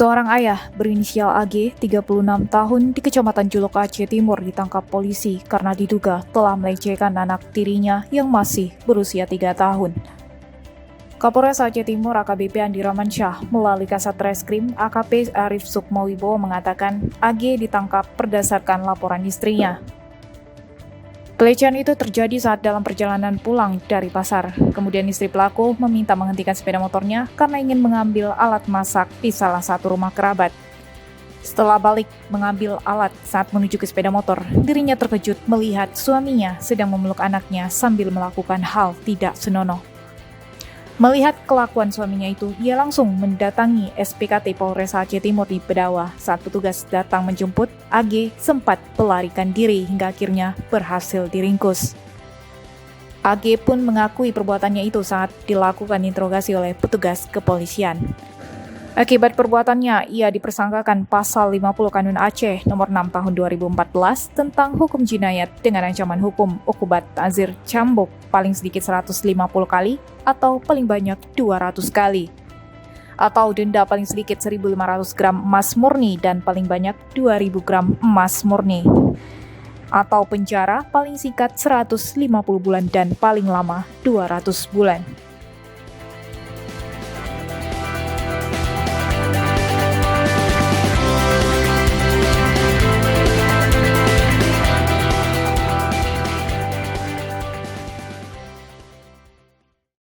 Seorang ayah berinisial AG, 36 tahun, di Kecamatan Juluk, Aceh Timur ditangkap polisi karena diduga telah melecehkan anak tirinya yang masih berusia 3 tahun. Kapolres Aceh Timur AKBP Andi Ramansyah melalui Kasat Reskrim AKP Arif Sukmawibowo mengatakan AG ditangkap berdasarkan laporan istrinya. Pelecehan itu terjadi saat dalam perjalanan pulang dari pasar. Kemudian istri pelaku meminta menghentikan sepeda motornya karena ingin mengambil alat masak di salah satu rumah kerabat. Setelah balik mengambil alat saat menuju ke sepeda motor, dirinya terkejut melihat suaminya sedang memeluk anaknya sambil melakukan hal tidak senonoh. Melihat kelakuan suaminya itu, ia langsung mendatangi SPKT Polres Aceh Timur di Bedawa. Saat petugas datang menjemput, AG sempat melarikan diri hingga akhirnya berhasil diringkus. AG pun mengakui perbuatannya itu saat dilakukan interogasi oleh petugas kepolisian. Akibat perbuatannya, ia dipersangkakan pasal 50 Kanun Aceh nomor 6 tahun 2014 tentang hukum jinayat dengan ancaman hukum ukubat ta'zir cambuk paling sedikit 150 kali atau paling banyak 200 kali. Atau denda paling sedikit 1.500 gram emas murni dan paling banyak 2.000 gram emas murni. Atau penjara paling singkat 150 bulan dan paling lama 200 bulan.